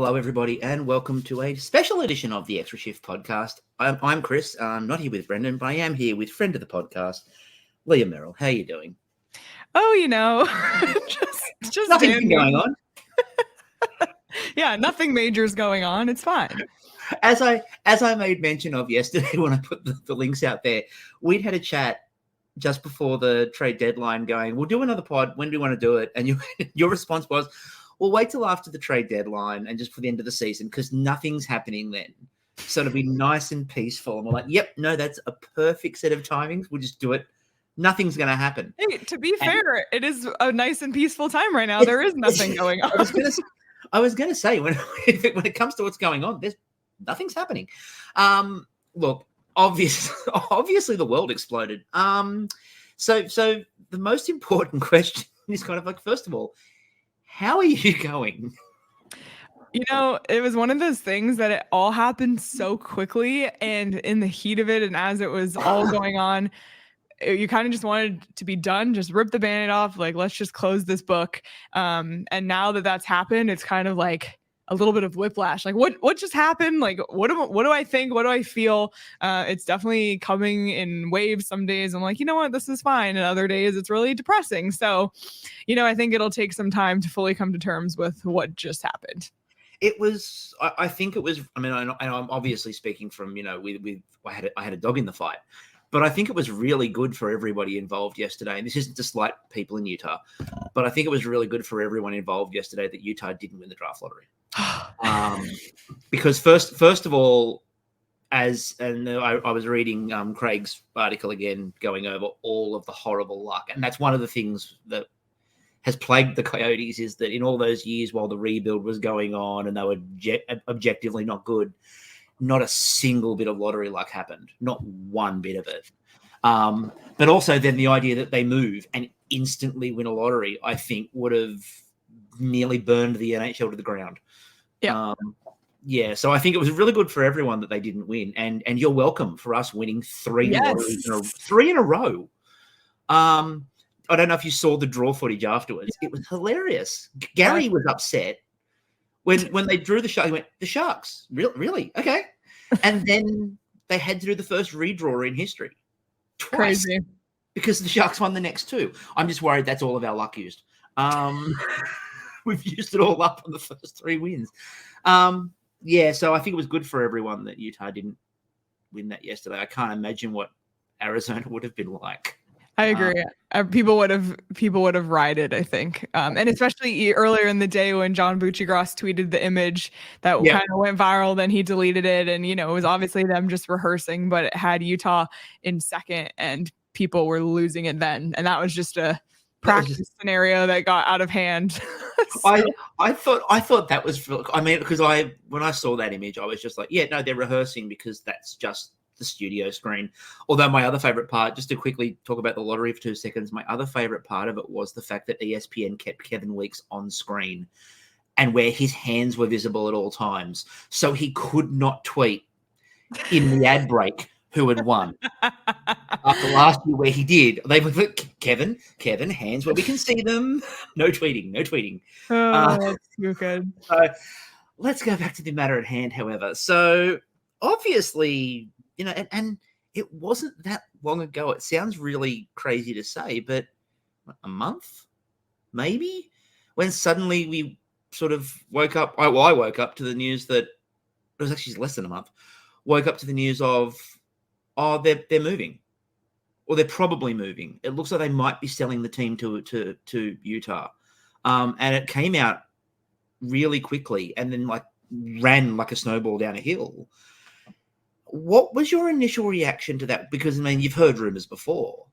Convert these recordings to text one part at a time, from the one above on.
Hello, everybody, and welcome to a special edition of the Extra Shift podcast. I'm Chris. I'm not here with Brendan, but I am here with friend of the podcast, Liam Merrall. How are you doing? Oh, just Nothing's been going on. Yeah, nothing major's going on. It's fine. As I made mention of yesterday when I put the links out there, we'd had a chat just before the trade deadline going, we'll do another pod. When do you want to do it? And your response was, we'll wait till after the trade deadline and just for the end of the season because nothing's happening then. So it'll be nice and peaceful. And we're like, yep, no, that's a perfect set of timings. We'll just do it. Nothing's going to happen. Hey, to be fair, it is a nice and peaceful time right now. There is nothing going on. I was going to say, when it comes to what's going on, nothing's happening. Look, obviously the world exploded. So the most important question is kind of like, first of all, how are you going? You know, it was one of those things that it all happened so quickly and in the heat of it. And as it was all going on, you kind of just wanted to be done, just rip the Band-Aid off. Like, let's just close this book. And now that that's happened, it's kind of like a little bit of whiplash. Like what just happened? Like, what do I think? What do I feel? It's definitely coming in waves. Some days I'm like, you know what, this is fine. And other days it's really depressing. So, you know, I think it'll take some time to fully come to terms with what just happened. I think it was, I mean, I'm obviously speaking from, you know, I had a dog in the fight, but I think it was really good for everybody involved yesterday. And this isn't to slight people in Utah, but I think it was really good for everyone involved yesterday that Utah didn't win the draft lottery. Because first of all, I was reading Craig's article again, going over all of the horrible luck. And that's one of the things that has plagued the Coyotes is that in all those years while the rebuild was going on and they were objectively not good, not a single bit of lottery luck happened, not one bit of it. But also then the idea that they move and instantly win a lottery, I think would have nearly burned the NHL to the ground. Yeah. So I think it was really good for everyone that they didn't win, and you're welcome for us winning three in a row. I don't know if you saw the draw footage afterwards. It was hilarious. Gary was upset when they drew the Sharks. He went, the Sharks, really? Okay. And then they had to do the first redraw in history twice. Crazy. Because the Sharks won the next two. I'm just worried that's all of our luck used. We've used it all up on the first three wins. So I think it was good for everyone that Utah didn't win that yesterday. I can't imagine what Arizona would have been like. I agree. People would have rioted, I think. And especially earlier in the day when John Buccigross tweeted the image that kind of went viral, then he deleted it. And, you know, it was obviously them just rehearsing, but it had Utah in second and people were losing it then. And that was just a practice scenario that got out of hand. So. I thought that was, because when I saw that image, I was just like, yeah, no, they're rehearsing because that's just the studio screen. Although my other favorite part, just to quickly talk about the lottery for 2 seconds, my other favorite part of it was the fact that ESPN kept Kevin Weeks on screen and where his hands were visible at all times. So he could not tweet in the ad break who had won. After last year where he did, they were like, Kevin, hands where we can see them. No tweeting. Oh, that's so good. So let's go back to the matter at hand, however. So obviously, you know, and it wasn't that long ago. It sounds really crazy to say, but a month, maybe, when suddenly we sort of woke up. I woke up to the news that it was actually less than a month. Woke up to the news of, they're moving, or they're probably moving. It looks like they might be selling the team to Utah, and it came out really quickly, and then ran like a snowball down a hill. What was your initial reaction to that? Because, I mean, you've heard rumors before.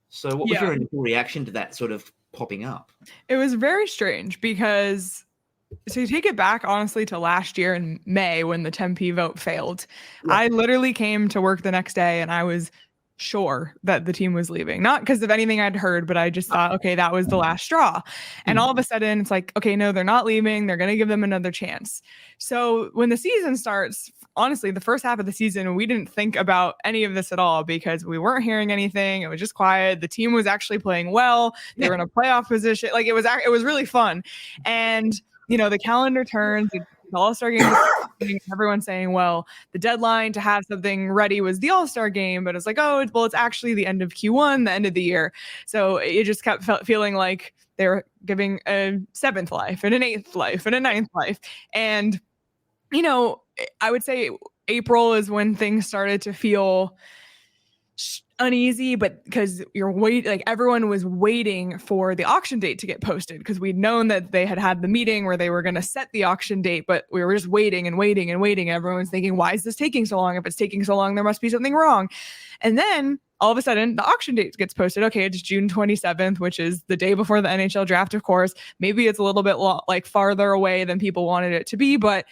So what was your initial reaction to that sort of popping up? It was very strange because, so you take it back, honestly, to last year in May when the Tempe vote failed. Yeah. I literally came to work the next day and I was sure that the team was leaving. Not because of anything I'd heard, but I just thought, okay, that was the last straw. And all of a sudden it's like, okay, no, they're not leaving. They're going to give them another chance. So when the season starts, honestly, the first half of the season, we didn't think about any of this at all because we weren't hearing anything. It was just quiet. The team was actually playing well. They were in a playoff position. Like it was really fun. And, you know, the calendar turns, the All-Star game. Everyone's saying, well, the deadline to have something ready was the All-Star game, but it's like, oh, well, it's actually the end of Q1, the end of the year. So it just kept feeling like they were giving a 7th life and an 8th life and a 9th life. And, you know, I would say April is when things started to feel uneasy, but because everyone was waiting for the auction date to get posted, because we'd known that they had the meeting where they were going to set the auction date, but we were just waiting and waiting and waiting. Everyone's thinking, why is this taking so long? If it's taking so long, there must be something wrong. And then all of a sudden the auction date gets posted. Okay, it's June 27th, which is the day before the NHL draft, of course. Maybe it's a little bit farther away than people wanted it to be, but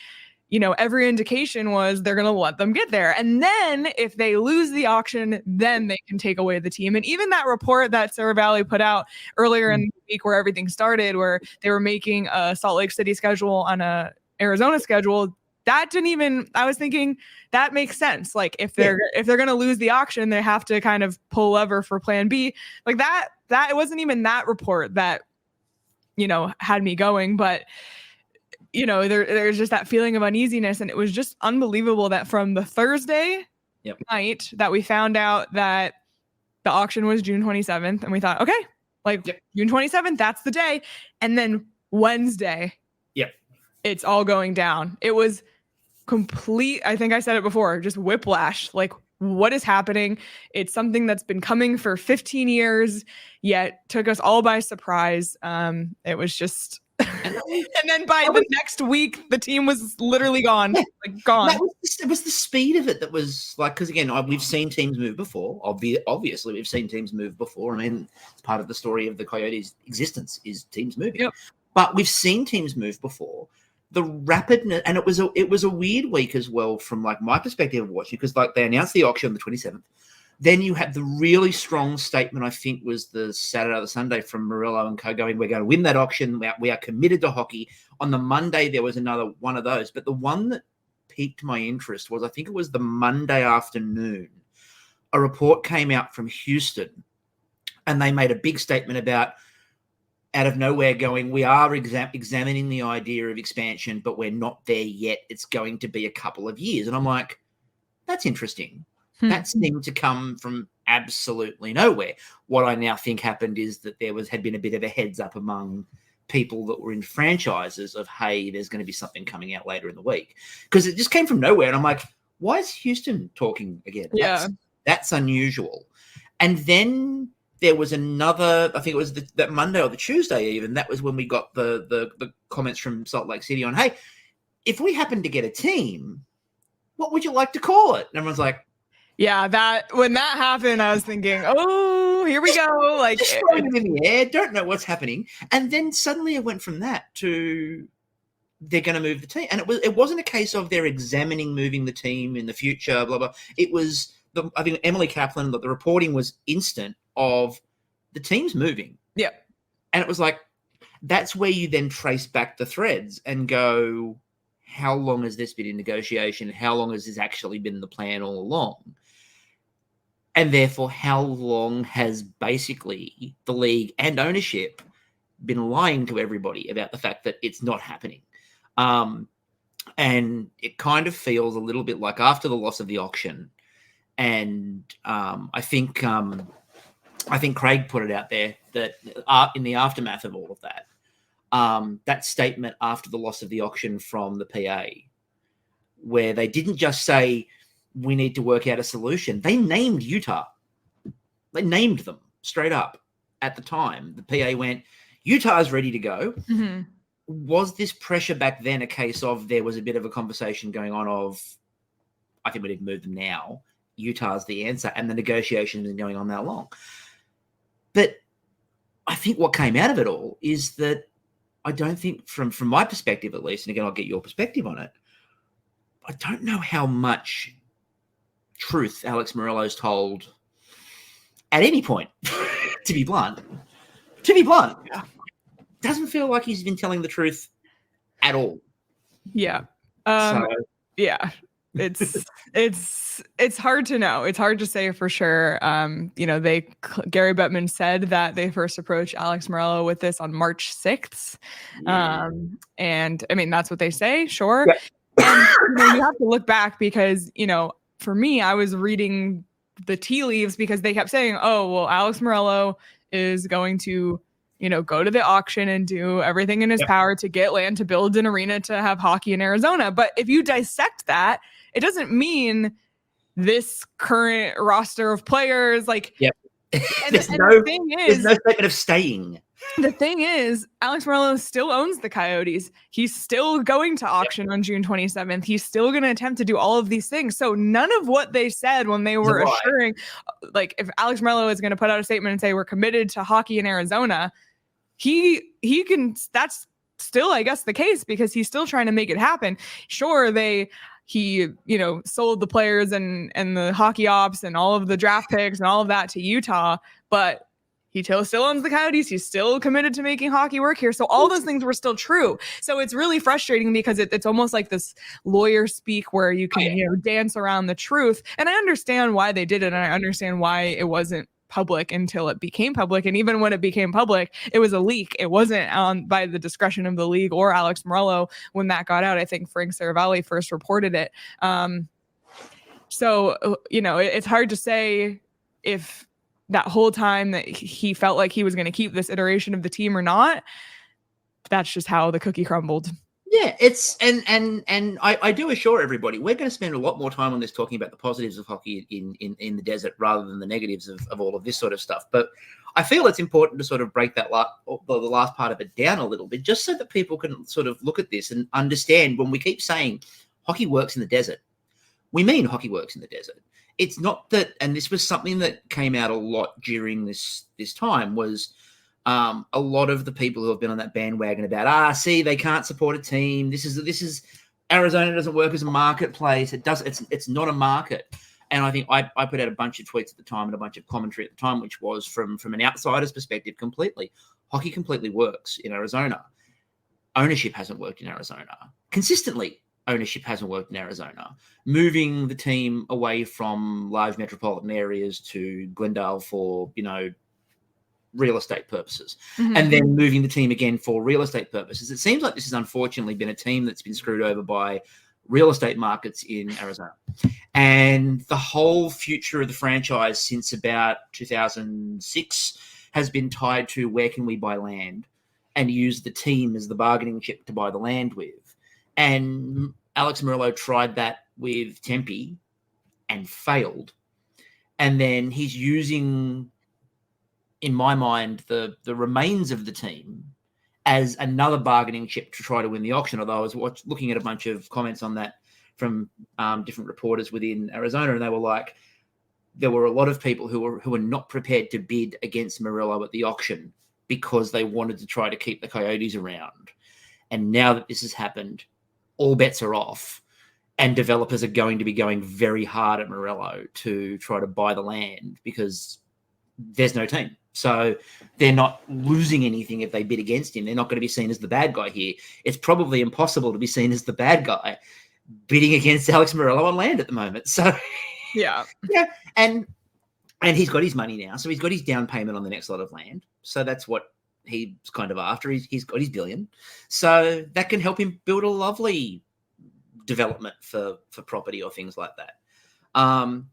you know, every indication was they're going to let them get there. And then if they lose the auction, then they can take away the team. And even that report that Sarah Valley put out earlier in the week where everything started, where they were making a Salt Lake City schedule on a Arizona schedule, that didn't even, I was thinking that makes sense. Like if they're going to lose the auction, they have to kind of pull lever for plan B. Like that it wasn't even that report that, you know, had me going, but you know, there's just that feeling of uneasiness. And it was just unbelievable that from the Thursday night that we found out that the auction was June 27th, and we thought, okay, June 27th, that's the day. And then Wednesday, it's all going down. It was complete, I think I said it before, just whiplash. Like, what is happening? It's something that's been coming for 15 years, yet took us all by surprise. It was just... and then by the next week, the team was literally gone. Gone. It was the speed of it that was like, because again, we've seen teams move before. Obviously, we've seen teams move before. I mean, it's part of the story of the Coyotes' existence is teams moving. Yep. But we've seen teams move before. The rapidness, and it was a weird week as well from like my perspective of watching, because like they announced the auction on the 27th. Then you had the really strong statement, I think was the Saturday or the Sunday from Merrall and co going, we're going to win that auction. We are committed to hockey. On the Monday, there was another one of those. But the one that piqued my interest was, I think it was the Monday afternoon, a report came out from Houston, and they made a big statement about, out of nowhere, going, we are examining the idea of expansion, but we're not there yet. It's going to be a couple of years. And I'm like, that's interesting. That seemed to come from absolutely nowhere. What I now think happened is that had been a bit of a heads up among people that were in franchises of, hey, there's going to be something coming out later in the week. Because it just came from nowhere. And I'm like, why is Houston talking again? Yeah. That's unusual. And then there was another, I think it was that Monday or the Tuesday even, that was when we got the comments from Salt Lake City on, hey, if we happen to get a team, what would you like to call it? And everyone's like, yeah, when that happened, I was thinking, oh, here we go. Like, just throwing it in the air, don't know what's happening. And then suddenly it went from that to they're going to move the team. And it wasn't a case of they're examining moving the team in the future, blah, blah. It was, I think Emily Kaplan, the reporting was instant of the team's moving. Yeah. And it was like, that's where you then trace back the threads and go, how long has this been in negotiation? How long has this actually been the plan all along? And therefore, how long has basically the league and ownership been lying to everybody about the fact that it's not happening? And it kind of feels a little bit like after the loss of the auction, and I think Craig put it out there that in the aftermath of all of that, that statement after the loss of the auction from the PA, where they didn't just say, we need to work out a solution. They named Utah. They named them straight up at the time. The PA went, Utah's ready to go. Mm-hmm. Was this pressure back then a case of there was a bit of a conversation going on of, I think we need to move them now. Utah's the answer. And the negotiation has been going on that long. But I think what came out of it all is that I don't think, from my perspective at least, and again, I'll get your perspective on it, I don't know how much truth Alex Morello's told at any point, to be blunt. Doesn't feel like he's been telling the truth at all. Yeah. So, yeah. it's hard to know. It's hard to say for sure. Gary Bettman said that they first approached Alex Merrall with this on March 6th. Yeah. And I mean, that's what they say, sure. Yeah. And you have to look back because, for me, I was reading the tea leaves because they kept saying, oh, well, Alex Merrall is going to, go to the auction and do everything in his power to get land to build an arena to have hockey in Arizona. But if you dissect that, it doesn't mean this current roster of players. Like, the thing is, there's no statement of staying. The thing is, Alex Merrall still owns the Coyotes. He's still going to auction on June 27th. He's still going to attempt to do all of these things. So none of what they said when they were assuring, like, if Alex Merrall is going to put out a statement and say we're committed to hockey in Arizona, he can. That's still, I guess, the case because he's still trying to make it happen. Sure, he sold the players and the hockey ops and all of the draft picks and all of that to Utah, but he still owns the Coyotes. He's still committed to making hockey work here. So all those things were still true. So it's really frustrating because it's almost like this lawyer speak where you can, dance around the truth. And I understand why they did it. And I understand why it wasn't public until it became public. And even when it became public, it was a leak. It wasn't by the discretion of the league or Alex Merrall when that got out. I think Frank Saravalli first reported it. So it's hard to say if that whole time that he felt like he was going to keep this iteration of the team or not. That's just how the cookie crumbled. Yeah, it's and I do assure everybody we're going to spend a lot more time on this talking about the positives of hockey in the desert rather than the negatives of all of this sort of stuff. But I feel it's important to sort of break the last part of it down a little bit, just so that people can sort of look at this and understand when we keep saying hockey works in the desert, we mean hockey works in the desert. It's not that, and this was something that came out a lot during this time, was a lot of the people who have been on that bandwagon about, see, they can't support a team. This is Arizona doesn't work as a marketplace. It's not a market. And I think I put out a bunch of tweets at the time and a bunch of commentary at the time, which was from an outsider's perspective completely. Hockey completely works in Arizona. Ownership hasn't worked in Arizona. Consistently, ownership hasn't worked in Arizona. Moving the team away from large metropolitan areas to Glendale for, real estate purposes, and then moving the team again for real estate purposes. It seems like this has unfortunately been a team that's been screwed over by real estate markets in Arizona. And the whole future of the franchise since about 2006 has been tied to where can we buy land and use the team as the bargaining chip to buy the land with. And Alex Merrall tried that with Tempe and failed. And then he's using, in my mind, the remains of the team as another bargaining chip to try to win the auction. Although I was looking at a bunch of comments on that from different reporters within Arizona, and they were like, there were a lot of people who were not prepared to bid against Merrall at the auction because they wanted to try to keep the Coyotes around. And now that this has happened, all bets are off, and developers are going to be going very hard at Merrall to try to buy the land because there's no team. So they're not losing anything if they bid against him. They're not going to be seen as the bad guy here. It's probably impossible to be seen as the bad guy bidding against Alex Merrall on land at the moment. So yeah. And he's got his money now. So he's got his down payment on the next lot of land. So that's what he's kind of after. He's got his $1 billion. So that can help him build a lovely development for property or things like that.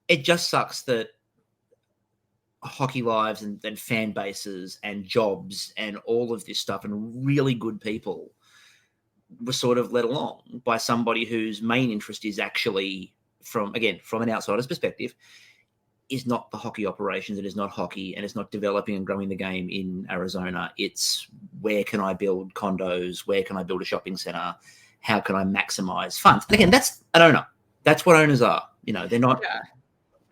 It just sucks that hockey lives and fan bases and jobs and all of this stuff and really good people were sort of led along by somebody whose main interest is actually from an outsider's perspective, is not the hockey operations. It is not hockey, and it's not developing and growing the game in Arizona. It's where can I build condos? Where can I build a shopping center? How can I maximize funds? And again, that's an owner. That's what owners are. They're not.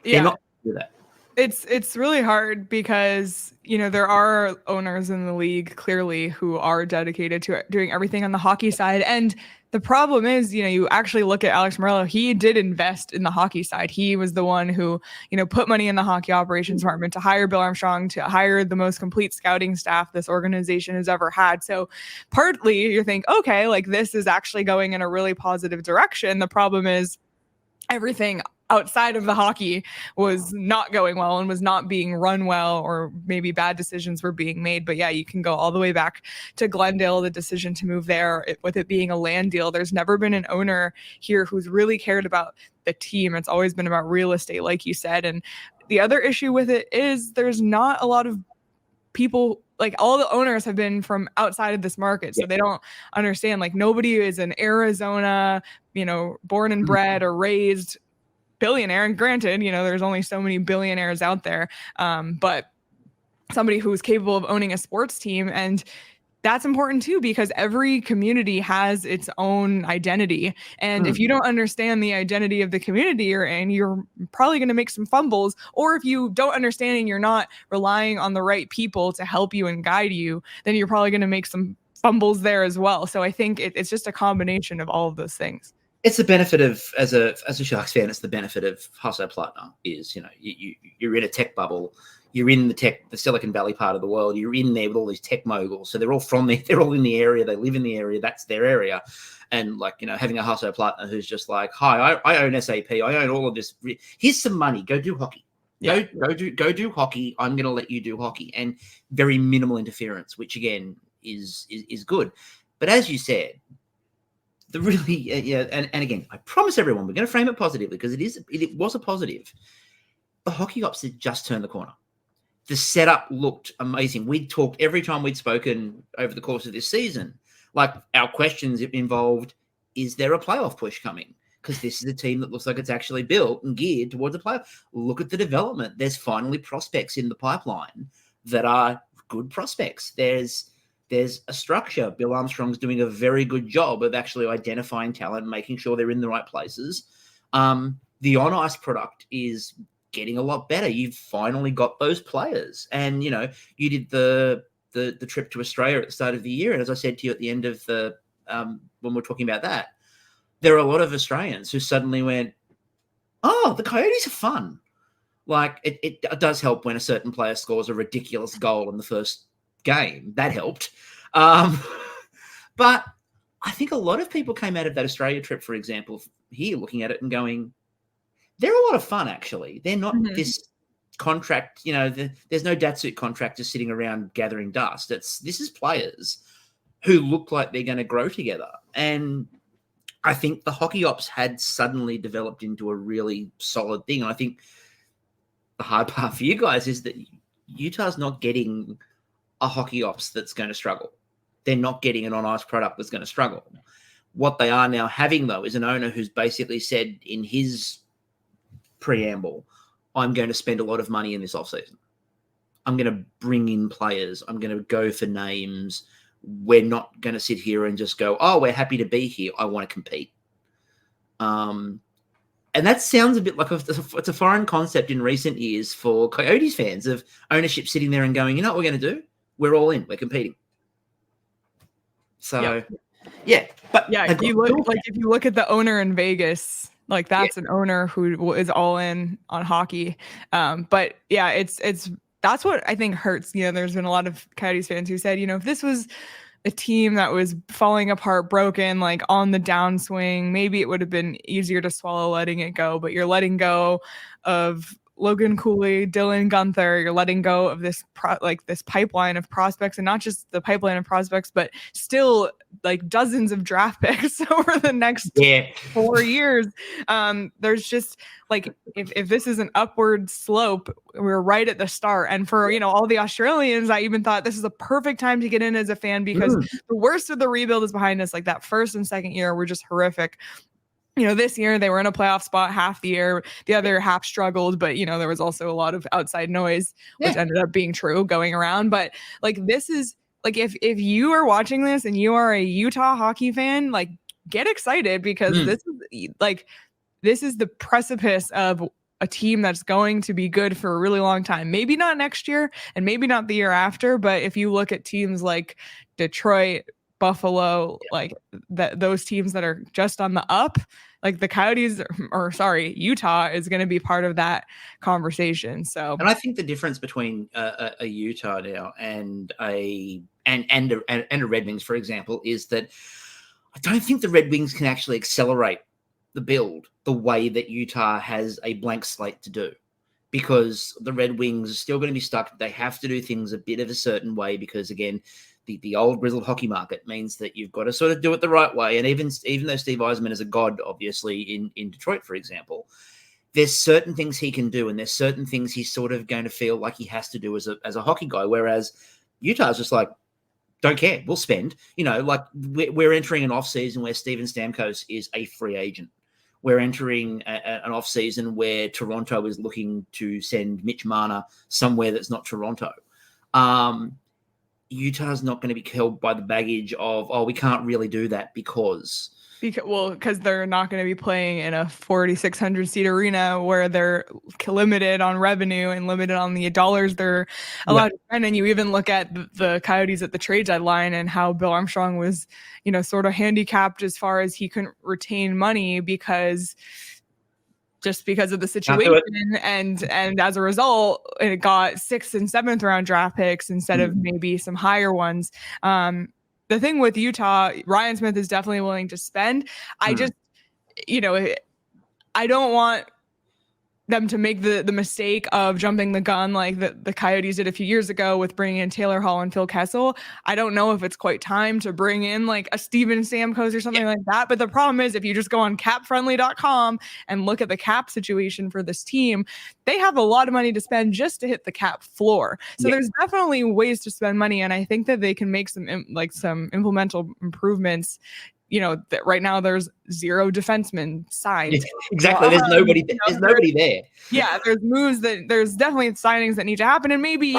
They're not do that. It's really hard because, there are owners in the league clearly who are dedicated to doing everything on the hockey side. And the problem is, you actually look at Alex Merrall, he did invest in the hockey side. He was the one who, put money in the hockey operations department to hire Bill Armstrong, to hire the most complete scouting staff this organization has ever had. So partly you think, okay, like this is actually going in a really positive direction. The problem is everything outside of the hockey was not going well and was not being run well, or maybe bad decisions were being made. But yeah, you can go all the way back to Glendale, the decision to move there, with it being a land deal. There's never been an owner here who's really cared about the team. It's always been about real estate, like you said. And the other issue with it is there's not a lot of people, like all the owners have been from outside of this market. So they don't understand, like nobody is in Arizona, born and bred or raised billionaire. And granted, there's only so many billionaires out there. But somebody who's capable of owning a sports team. And that's important too, because every community has its own identity. And if you don't understand the identity of the community you're in, you're probably going to make some fumbles. Or if you don't understand and you're not relying on the right people to help you and guide you, then you're probably going to make some fumbles there as well. So I think it's just a combination of all of those things. It's the benefit of, as a Sharks fan, it's the benefit of Hasso-Plattner is, you're in a tech bubble. You're in the Silicon Valley part of the world. You're in there with all these tech moguls. So they're all from there. They're all in the area. They live in the area. That's their area. And having a Hasso-Plattner who's just like, hi, I own SAP. I own all of this. Here's some money. Go do hockey. Yeah. Go do hockey. I'm going to let you do hockey. And very minimal interference, which again is good. But as you said, and again, I promise everyone we're going to frame it positively, because it was a positive. The hockey ops had just turned the corner. The setup looked amazing. We'd talked every time we'd spoken over the course of this season. Like, our questions involved, is there a playoff push coming? Because this is a team that looks like it's actually built and geared towards a playoff. Look at the development. There's finally prospects in the pipeline that are good prospects. There's a structure. Bill Armstrong's doing a very good job of actually identifying talent, making sure they're in the right places. The on-ice product is getting a lot better. You've finally got those players. And, you did the trip to Australia at the start of the year. And as I said to you at the end of when we're talking about that, there are a lot of Australians who suddenly went, oh, the Coyotes are fun. Like, it does help when a certain player scores a ridiculous goal in the first game. That helped. But I think a lot of people came out of that Australia trip, for example, here looking at it and going, they're a lot of fun, actually. They're not this contract, there's no Datsuit contractors sitting around gathering dust. This is players who look like they're going to grow together. And I think the hockey ops had suddenly developed into a really solid thing. And I think the hard part for you guys is that Utah's not getting a hockey ops that's going to struggle. They're not getting an on-ice product that's going to struggle. What they are now having, though, is an owner who's basically said in his preamble, I'm going to spend a lot of money in this offseason. I'm going to bring in players. I'm going to go for names. We're not going to sit here and just go, oh, we're happy to be here. I want to compete. And that sounds a bit like it's a foreign concept in recent years for Coyotes fans, of ownership sitting there and going, you know what we're going to do? We're all in. We're competing. So, But if you look at the owner in Vegas, like that's an owner who is all in on hockey. But yeah, it's that's what I think hurts. There's been a lot of Coyotes fans who said, if this was a team that was falling apart, broken, like on the downswing, maybe it would have been easier to swallow letting it go. But you're letting go of Logan Cooley, Dylan Gunther. You're letting go of this this pipeline of prospects, and not just the pipeline of prospects, but still like dozens of draft picks over the next 4 years. There's just like, if this is an upward slope, we're right at the start. And for, all the Australians, I even thought this is a perfect time to get in as a fan, because the worst of the rebuild is behind us. Like that first and second year were just horrific. This year they were in a playoff spot half the year. The other half struggled, but there was also a lot of outside noise, which ended up being true going around. But like, this is like, if you are watching this and you are a Utah hockey fan, like, get excited, because this is the precipice of a team that's going to be good for a really long time. Maybe not next year and maybe not the year after, but if you look at teams like Detroit, Buffalo, like those teams that are just on the up, like the Coyotes, Utah is going to be part of that conversation. So, and I think the difference between a Utah now and a Red Wings, for example, is that I don't think the Red Wings can actually accelerate the build the way that Utah has a blank slate to do, because the Red Wings are still going to be stuck. They have to do things a bit of a certain way because, again, the old grizzled hockey market means that you've got to sort of do it the right way. And even though Steve Yzerman is a god, obviously, in Detroit, for example, there's certain things he can do, and there's certain things he's sort of going to feel like he has to do as a hockey guy, whereas Utah's just like, don't care, we'll spend. Like we're entering an off-season where Steven Stamkos is a free agent. We're entering an off-season where Toronto is looking to send Mitch Marner somewhere that's not Toronto. Utah's not going to be held by the baggage of, we can't really do that because they're not going to be playing in a 4,600 seat arena where they're limited on revenue and limited on the dollars they're allowed to spend. And you even look at the Coyotes at the trade deadline and how Bill Armstrong was, sort of handicapped as far as he couldn't retain money because of the situation. And as a result, it got 6th and 7th round draft picks instead of maybe some higher ones. The thing with Utah, Ryan Smith is definitely willing to spend. I just, I don't want them to make the mistake of jumping the gun like the Coyotes did a few years ago with bringing in Taylor Hall and Phil Kessel. I don't know if it's quite time to bring in like a Steven Stamkos or something like that. But the problem is, if you just go on capfriendly.com and look at the cap situation for this team, they have a lot of money to spend just to hit the cap floor. So there's definitely ways to spend money. And I think that they can make some implemental improvements. That right now there's 0 defensemen signed. Exactly. There's nobody. There's nobody there. Yeah, there's definitely signings that need to happen, and maybe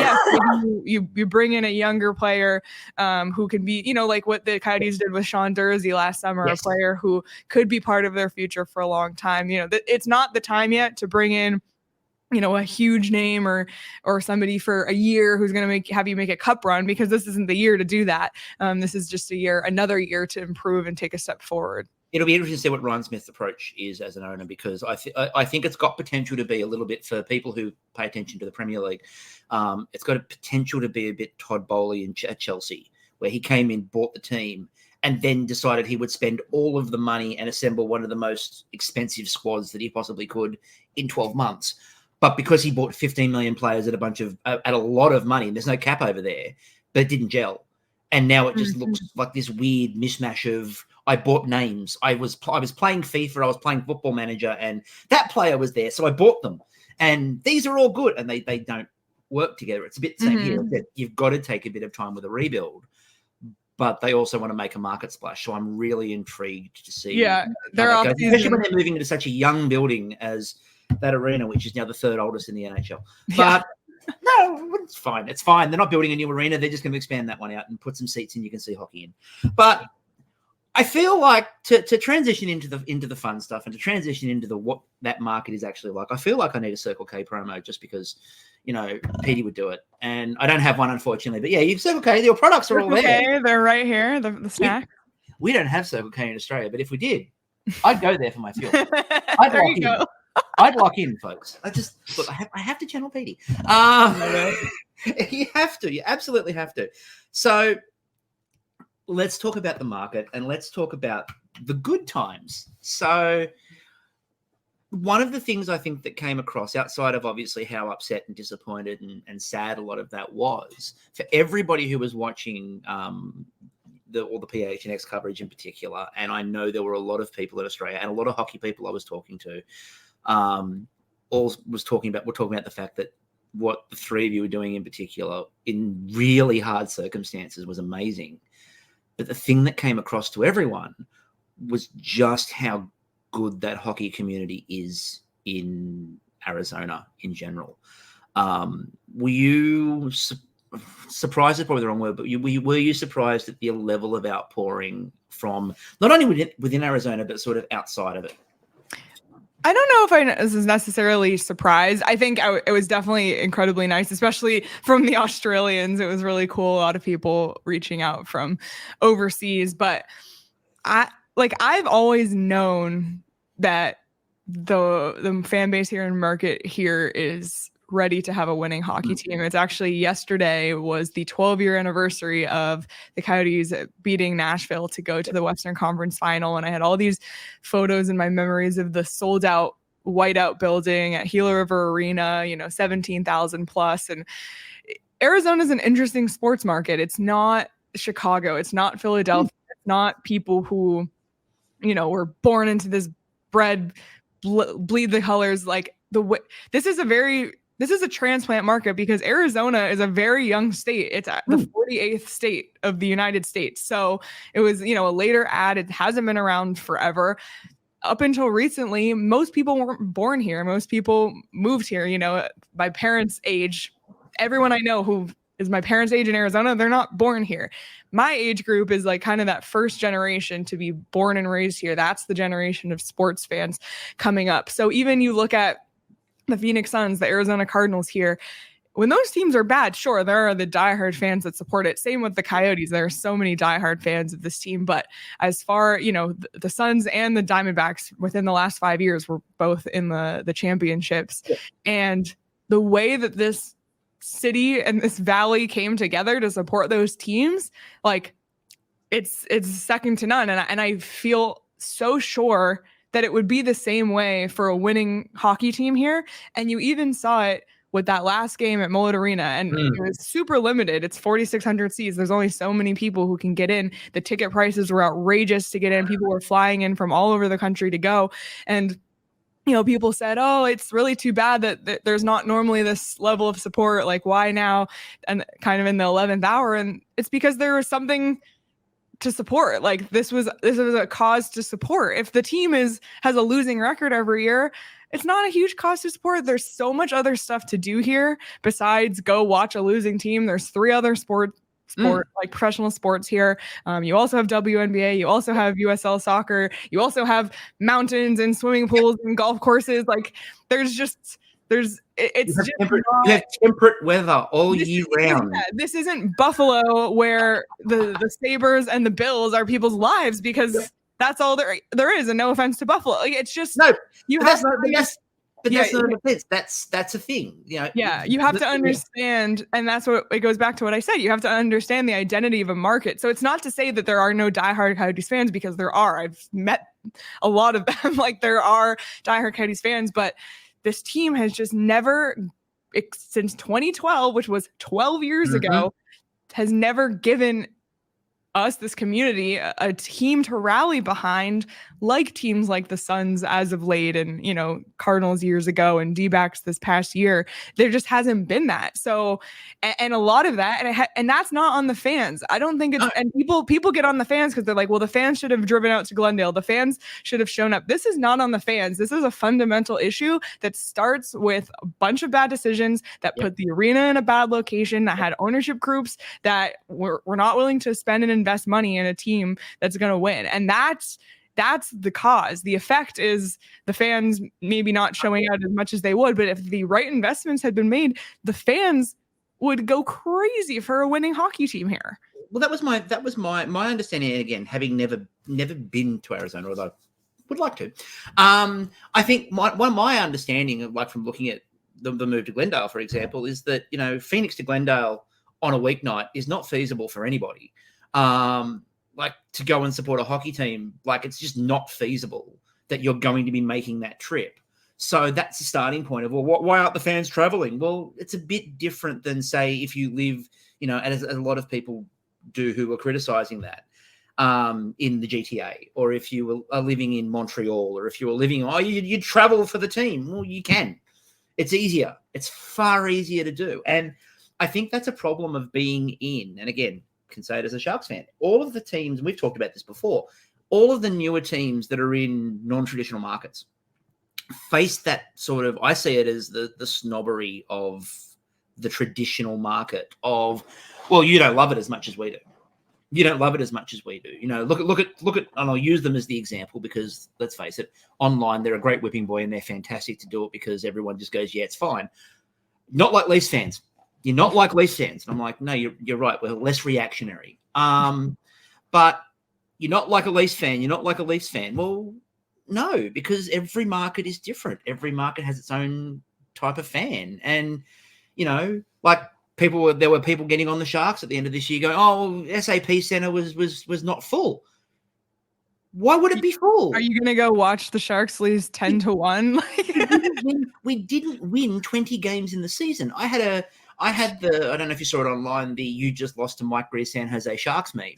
you bring in a younger player who can be, like what the Coyotes did with Sean Dursey last summer, a player who could be part of their future for a long time. It's not the time yet to bring in a huge name or somebody for a year who's going to have you make a cup run, because this isn't the year to do that. This is just another year to improve and take a step forward. It'll be interesting to see what Ryan Smith's approach is as an owner, because I think it's got potential to be a little bit, for people who pay attention to the Premier League, it's got a potential to be a bit Todd Bowley at Chelsea, where he came in, bought the team, and then decided he would spend all of the money and assemble one of the most expensive squads that he possibly could in 12 months. But because he bought 15 million players at a lot of money, and there's no cap over there, but it didn't gel. And now it just looks like this weird mishmash of, I bought names. I was playing FIFA, I was playing Football Manager, and that player was there, so I bought them. And these are all good, and they don't work together. It's a bit the same here. That you've got to take a bit of time with a rebuild, but they also want to make a market splash. So I'm really intrigued to see. Yeah, especially when they're moving into such a young building as that arena, which is now the 3rd oldest in the NHL. But no, it's fine. It's fine. They're not building a new arena. They're just going to expand that one out and put some seats in you can see hockey in. But I feel like to transition into the fun stuff and to transition into what that market is actually like, I feel like I need a Circle K promo, just because, Petey would do it. And I don't have one, unfortunately. But yeah, you Circle K, your products are all there. Okay, they're right here, the snack. We don't have Circle K in Australia, but if we did, I'd go there for my fuel. I'd lock in, folks. I have to channel Petey. You have to. You absolutely have to. So let's talk about the market, and let's talk about the good times. So one of the things I think that came across, outside of obviously how upset and disappointed and sad a lot of that was, for everybody who was watching all the PHNX coverage in particular, and I know there were a lot of people in Australia and a lot of hockey people I was talking to, we're talking about the fact that what the three of you were doing in particular in really hard circumstances was amazing. But the thing that came across to everyone was just how good that hockey community is in Arizona in general. Were you surprised is probably the wrong word, but were you surprised at the level of outpouring from not only within Arizona, but sort of outside of it? I don't know if I was necessarily surprised. I think it was definitely incredibly nice, especially from the Australians. It was really cool. A lot of people reaching out from overseas, but I've always known that the fan base here and market here is ready to have a winning hockey team. It's actually yesterday was the 12-year anniversary of the Coyotes beating Nashville to go to the Western Conference Final. And I had all these photos in my memories of the sold out whiteout building at Gila River Arena, 17,000 plus. And Arizona is an interesting sports market. It's not Chicago. It's not Philadelphia. It's not people who, were born into this bread, bleed the colors. Like this is a transplant market because Arizona is a very young state. It's at the 48th state of the United States. So it was, a later ad. It hasn't been around forever. Up until recently, most people weren't born here. Most people moved here, my parents' age. Everyone I know who is my parents' age in Arizona, they're not born here. My age group is like kind of that first generation to be born and raised here. That's the generation of sports fans coming up. So even you look at the Phoenix Suns, the Arizona Cardinals here, when those teams are bad, sure, there are the diehard fans that support it. Same with the Coyotes. There are so many diehard fans of this team. But as far, the Suns and the Diamondbacks within the last 5 years were both in the championships. Yeah. And the way that this city and this valley came together to support those teams, like it's second to none. And I feel so sure that it would be the same way for a winning hockey team here. And you even saw it with that last game at Mullet Arena, and it was super limited. It's 4,600 seats. There's only so many people who can get in. The ticket prices were outrageous to get in. People were flying in from all over the country to go. And people said, oh, it's really too bad that there's not normally this level of support. Like, why now? And kind of in the 11th hour. And it's because there was something to support. Like this was a cause to support. If the team has a losing record every year, it's not a huge cause to support. There's so much other stuff to do here besides go watch a losing team. There's 3 other sport like professional sports here. You also have WNBA. You also have USL soccer. You also have mountains and swimming pools and golf courses. Like it's just you have temperate weather all year round. This isn't Buffalo where the Sabres and the Bills are people's lives because that's all there is. And no offense to Buffalo. Like, it's just that's not an offense. That's a thing. Yeah, you have to understand, and that's what it goes back to what I said. You have to understand the identity of a market. So it's not to say that there are no diehard Coyotes fans, because there are. I've met a lot of them. Like there are diehard Coyotes fans, but this team has just never, since 2012, which was 12 years ago, has never given us, this community, a team to rally behind, like teams like the Suns as of late, and Cardinals years ago, and D-backs this past year. There just hasn't been that. So, and a lot of that, and that's not on the fans. I don't think it's. And people get on the fans because they're like, well, the fans should have driven out to Glendale. The fans should have shown up. This is not on the fans. This is a fundamental issue that starts with a bunch of bad decisions that put the arena in a bad location, that had ownership groups that were not willing to spend and invest money in a team that's going to win. And that's the cause. The effect is the fans maybe not showing out as much as they would, but if the right investments had been made, the fans would go crazy for a winning hockey team here. Well, that was my understanding. And again, having never been to Arizona, although I would like to. I think my understanding of, like, from looking at the move to Glendale, for example, is that Phoenix to Glendale on a weeknight is not feasible for anybody. Like, to go and support a hockey team, like, it's just not feasible that you're going to be making that trip. So that's the starting point of, well, why aren't the fans traveling? Well, it's a bit different than, say, if you live, as a lot of people do who are criticizing that, in the GTA, or if you are living in Montreal, or if you were living, you travel for the team. Well, you can. It's easier. It's far easier to do. And I think that's a problem of being in, and again, can say it as a Sharks fan, all of the teams, and we've talked about this before, all of the newer teams that are in non-traditional markets face that sort of, I see it as the snobbery of the traditional market of, well, you don't love it as much as we do. You don't love it as much as we do. Look at, and I'll use them as the example because, let's face it, online, they're a great whipping boy and they're fantastic to do it because everyone just goes, yeah, it's fine. Not like Leafs fans. You're not like Leafs fans. And I'm like, no, you're right. We're less reactionary. But you're not like a Leafs fan. You're not like a Leafs fan. Well, no, because every market is different. Every market has its own type of fan. And, like there were people getting on the Sharks at the end of this year going, oh, SAP Center was not full. Why would it be full? Are you going to go watch the Sharks lose 10-1? We didn't win 20 games in the season. I had the, I don't know if you saw it online, the "you just lost to Mike Greer's San Jose Sharks" meme.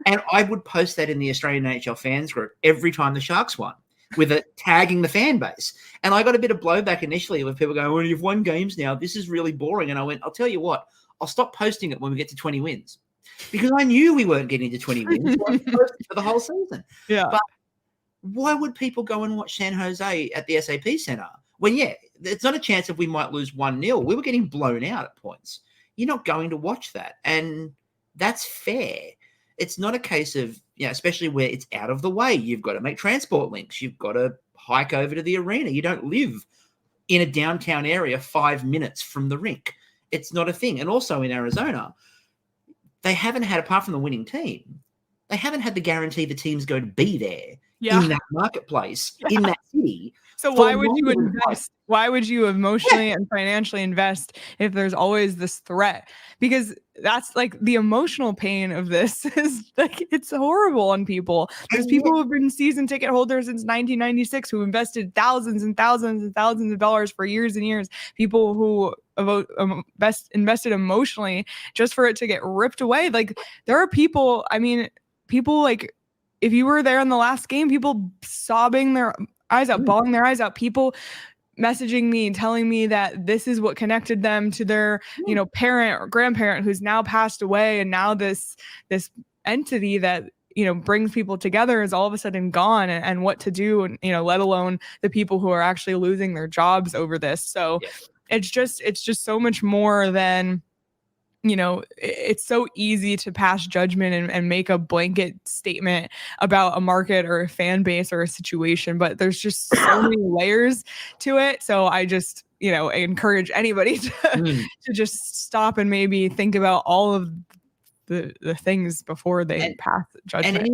And I would post that in the Australian NHL fans group every time the Sharks won, with it tagging the fan base. And I got a bit of blowback initially with people going, well, you've won games now. This is really boring. And I went, I'll tell you what, I'll stop posting it when we get to 20 wins. Because I knew we weren't getting to 20 wins for the whole season. Yeah. But why would people go and watch San Jose at the SAP Center when, it's not a chance if we might lose 1-0. We were getting blown out at points. You're not going to watch that. And that's fair. It's not a case of, especially where it's out of the way. You've got to make transport links. You've got to hike over to the arena. You don't live in a downtown area 5 minutes from the rink. It's not a thing. And also in Arizona, they haven't had, apart from the winning team, they haven't had the guarantee the team's going to be there in that marketplace, in that city. So why would you invest? Why would you emotionally and financially invest if there's always this threat? Because that's like the emotional pain of this is like, it's horrible on people. There's people who have been season ticket holders since 1996 who invested thousands and thousands and thousands of dollars for years and years. People who invested emotionally just for it to get ripped away. Like there are people, like if you were there in the last game, people sobbing their eyes out, bawling their eyes out, people messaging me, telling me that this is what connected them to their, parent or grandparent who's now passed away. And now this entity that, brings people together is all of a sudden gone, and what to do. And, let alone the people who are actually losing their jobs over this. So it's just so much more than, it's so easy to pass judgment and make a blanket statement about a market or a fan base or a situation, but there's just so many layers to it. So I just, I encourage anybody to just stop and maybe think about all of the things before they pass judgment.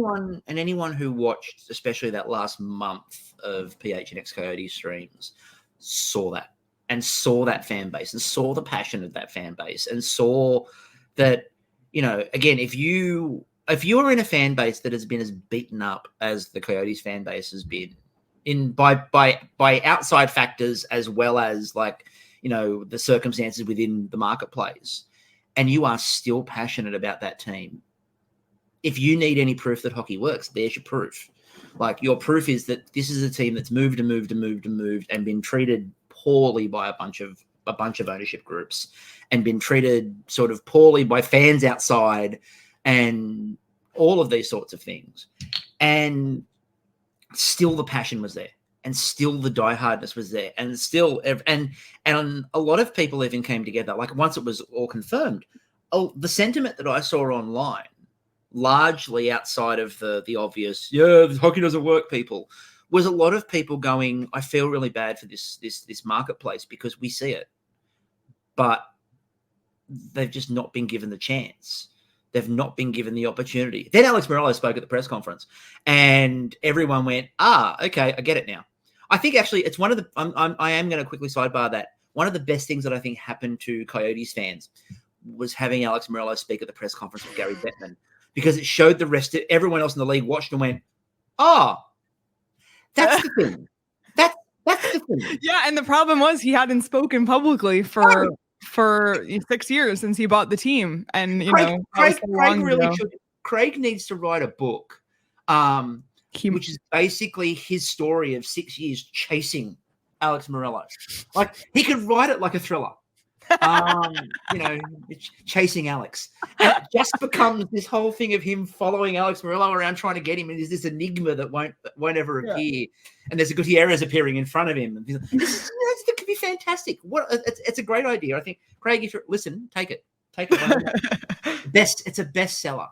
And anyone who watched, especially that last month of PHNX Coyotes streams, saw that. And saw that fan base and saw the passion of that fan base and saw that, again, if you are in a fan base that has been as beaten up as the Coyotes fan base has been by outside factors, as well as the circumstances within the marketplace, and you are still passionate about that team, if you need any proof that hockey works, there's your proof. Like your proof is that this is a team that's moved and been treated poorly by a bunch of ownership groups and been treated sort of poorly by fans outside and all of these sorts of things. And still the passion was there, and still the diehardness was there, and still, and a lot of people even came together. Like once it was all confirmed, the sentiment that I saw online, largely outside of the obvious, hockey doesn't work people, was a lot of people going, I feel really bad for this marketplace because we see it, but they've just not been given the chance. They've not been given the opportunity. Then Alex Merrall spoke at the press conference, and everyone went, okay, I get it now. I think actually it's one of the, I am going to quickly sidebar that. One of the best things that I think happened to Coyotes fans was having Alex Merrall speak at the press conference with Gary Bettman, because it showed the rest of everyone else in the league watched and went, that's the thing. That's the thing. Yeah, and the problem was he hadn't spoken publicly for 6 years since he bought the team, and Craig needs to write a book, which is basically his story of 6 years chasing Alex Merrall. Like he could write it like a thriller. Chasing Alex. And it just becomes this whole thing of him following Alex Merrall around trying to get him, and there's this enigma that won't ever appear. And there's a Gutierrez appearing in front of him. And this could be fantastic. It's a great idea. I think, Craig, if you listen, take it. It's a bestseller.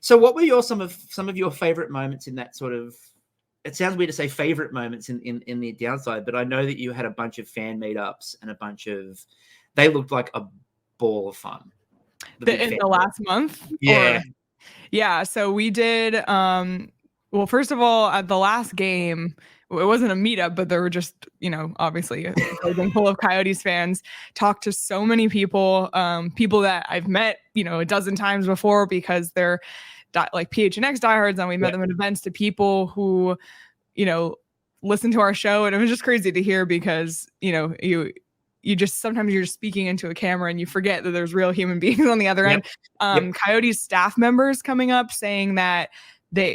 So what were some of your favorite moments in that sort of? It sounds weird to say favorite moments in the downside, but I know that you had a bunch of fan meetups and they looked like a ball of fun. In the last month? Yeah. Yeah. So we did, well, first of all, at the last game, it wasn't a meetup, but there were just, obviously a building full of Coyotes fans. Talked to so many people, people that I've met, a dozen times before because they're like PHNX diehards, and we met them at events, to people who, listen to our show. And it was just crazy to hear because, you just sometimes you're just speaking into a camera and you forget that there's real human beings on the other end. Coyotes staff members coming up saying that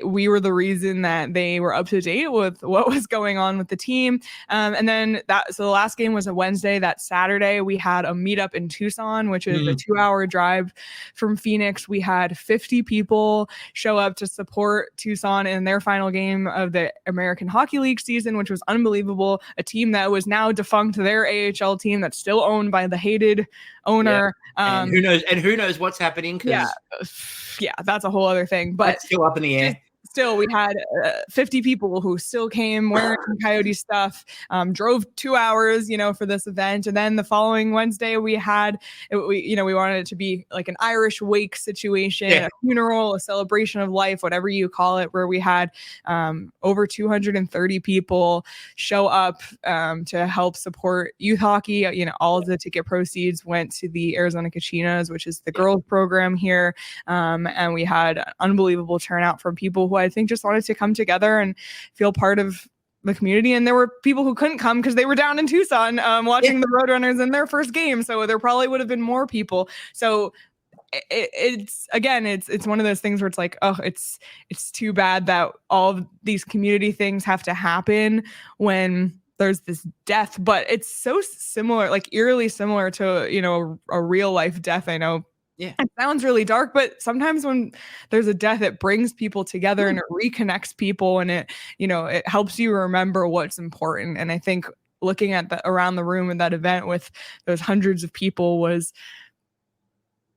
we were the reason that they were up to date with what was going on with the team. And then so the last game was a Wednesday. That Saturday, we had a meetup in Tucson, which is a 2-hour drive from Phoenix. We had 50 people show up to support Tucson in their final game of the American Hockey League season, which was unbelievable. A team that was now defunct, their AHL team that's still owned by the hated owner. And who knows what's happening? Yeah, that's a whole other thing. But that's still up in the air. Still, we had 50 people who still came wearing Coyote stuff, drove 2 hours, for this event. And then the following Wednesday, we wanted it to be like an Irish wake situation, a funeral, a celebration of life, whatever you call it, where we had over 230 people show up to help support youth hockey. All of the ticket proceeds went to the Arizona Kachinas, which is the girls program here. And we had an unbelievable turnout from people who I think just wanted to come together and feel part of the community. And there were people who couldn't come because they were down in Tucson watching the Roadrunners in their first game. So there probably would have been more people. So it's one of those things where it's like, oh, it's too bad that all of these community things have to happen when there's this death. But it's so similar, like eerily similar to, a real life death. I know. Yeah, it sounds really dark, but sometimes when there's a death, it brings people together and it reconnects people, and it helps you remember what's important. And I think looking at around the room in that event with those hundreds of people was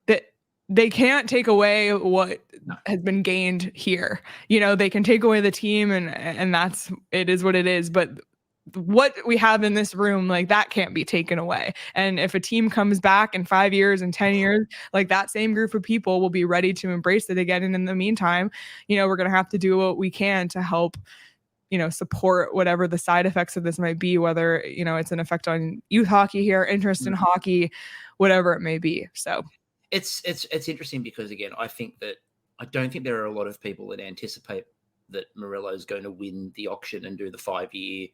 that they can't take away what has been gained here. They can take away the team and it is what it is, but what we have in this room, like, that can't be taken away. And if a team comes back in 5 years and 10 years, like, that same group of people will be ready to embrace it again. And in the meantime, we're going to have to do what we can to help, support whatever the side effects of this might be, whether, it's an effect on youth hockey here, interest in hockey, whatever it may be. So it's interesting because, again, I don't think there are a lot of people that anticipate that Merrall is going to win the auction and do the 5-year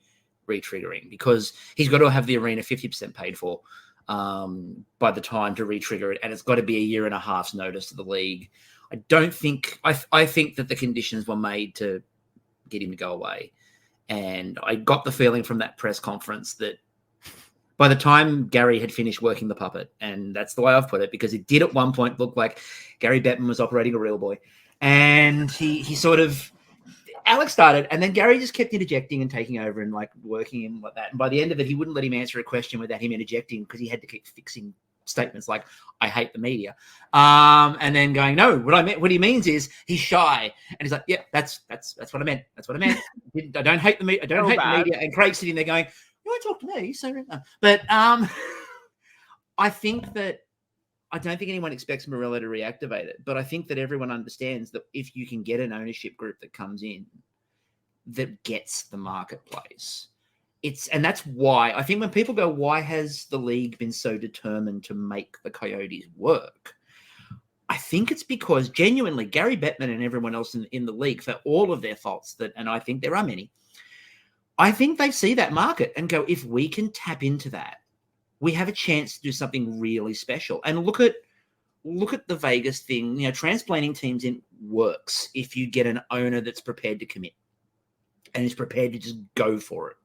retriggering, because he's got to have the arena 50% paid for by the time to retrigger it, and it's got to be a year and a half's notice to the league. I think that the conditions were made to get him to go away, and I got the feeling from that press conference that by the time Gary had finished working the puppet, and that's the way I've put it, because it did at one point look like Gary Bettman was operating a real boy, and he sort of, Alex started, and then Gary just kept interjecting and taking over and like working him like that. And by the end of it, he wouldn't let him answer a question without him interjecting, because he had to keep fixing statements like, "I hate the media," and then going, "No, what he means is he's shy," and he's like, "Yeah, that's what I meant. That's what I meant. I don't hate the media. I don't hate the media." And Craig's sitting there going, "You want to talk to me?" So, but I think that. I don't think anyone expects Merrall to reactivate it, but I think that everyone understands that if you can get an ownership group that comes in that gets the marketplace, and that's why I think when people go, why has the league been so determined to make the Coyotes work? I think it's because genuinely Gary Bettman and everyone else in the league, for all of their faults, and I think there are many, I think they see that market and go, if we can tap into that, we have a chance to do something really special. And look at the Vegas thing. Transplanting teams in works if you get an owner that's prepared to commit and is prepared to just go for it.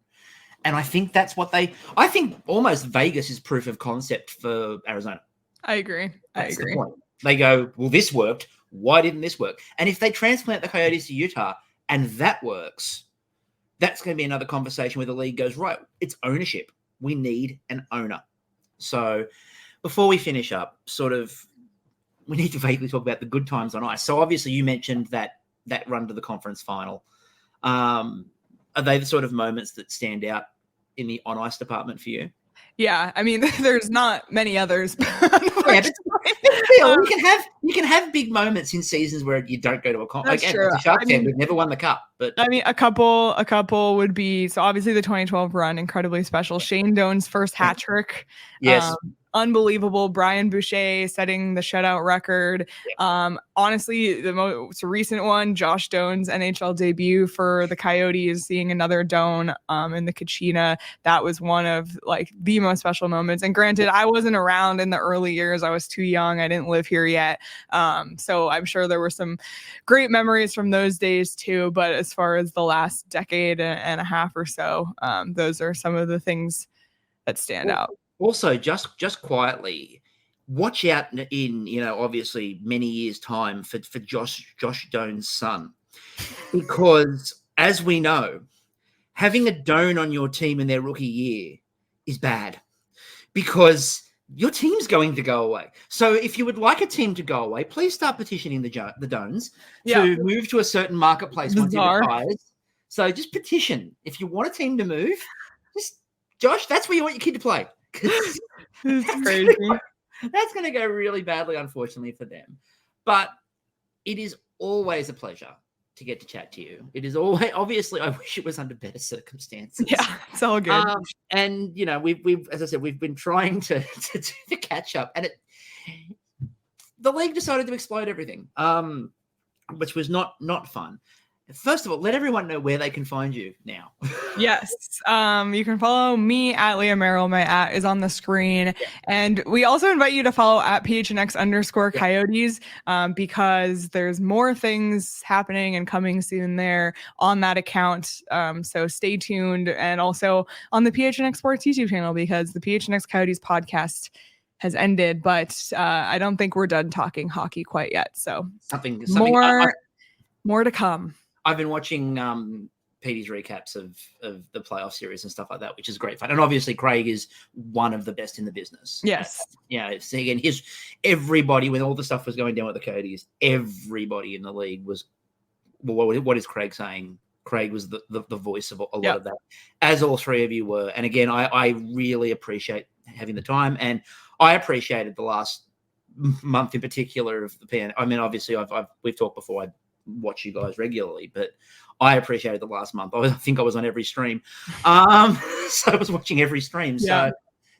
And I think that's what I think almost Vegas is proof of concept for Arizona. I agree. That's the point. They go, well, this worked. Why didn't this work? And if they transplant the Coyotes to Utah and that works, that's going to be another conversation where the league goes, right, it's ownership. We need an owner. So before we finish up, we need to vaguely talk about the good times on ice. So obviously you mentioned that run to the conference final. Are they the sort of moments that stand out in the on ice department for you? Yeah, I mean, there's not many others. Still, you can have big moments in seasons where you don't go to a That's again, true. as a Sharks fan, we've never won the cup, but I mean, a couple would be, so obviously the 2012 run, incredibly special. Shane Doan's first hat trick. yes. Unbelievable. Brian Boucher setting the shutout record. Honestly, the most recent one, Josh Doan's NHL debut for the Coyotes, seeing another Doan in the Kachina. That was one of like the most special moments. And granted, I wasn't around in the early years. I was too young. I didn't live here yet. So I'm sure there were some great memories from those days too. But as far as the last decade and a half or so, those are some of the things that stand out. Also, just quietly, watch out in obviously many years' time for Josh Doan's son, because as we know, having a Doan on your team in their rookie year is bad, because your team's going to go away. So if you would like a team to go away, please start petitioning the Doans to move to a certain marketplace once he retires. So just petition. If you want a team to move, just Josh, that's where you want your kid to play. It's crazy. That's going to go really badly, unfortunately, for them. But it is always a pleasure to get to chat to you. It is always, obviously, I wish it was under better circumstances. Yeah, it's all good. And we've as I said, we've been trying to do the catch up, and the league decided to explode everything, which was not fun. First of all, let everyone know where they can find you now. Yes. You can follow me at Leah Merrall. My @ is on the screen. Yeah. And we also invite you to follow at PHNX_Coyotes because there's more things happening and coming soon there on that account. So stay tuned. And also on the PHNX Sports YouTube channel, because the PHNX Coyotes podcast has ended, but I don't think we're done talking hockey quite yet. So something more to come. I've been watching Petey's recaps of the playoff series and stuff like that, which is great fun. And obviously, Craig is one of the best in the business. Yes. Again, everybody, when all the stuff was going down with the Coyotes, everybody in the league was, well, what is Craig saying? Craig was the voice of a lot of that, as all three of you were. And again, I really appreciate having the time, and I appreciated the last month in particular of the PN. I mean, obviously, we've talked before. I watch you guys regularly, but I appreciated the last month. I think I was on every stream, so I was watching every stream. So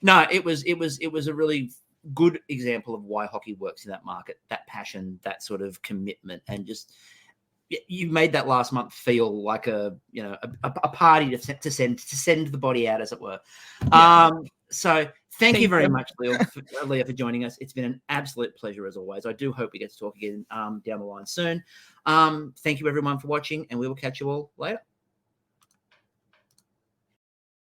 no, it was a really good example of why hockey works in that market, that passion, that sort of commitment, and just you made that last month feel like a party to send the body out, as it were. So thank you very much, Leah, for joining us. It's been an absolute pleasure as always. I do hope we get to talk again down the line soon. Thank you everyone for watching, and we will catch you all later.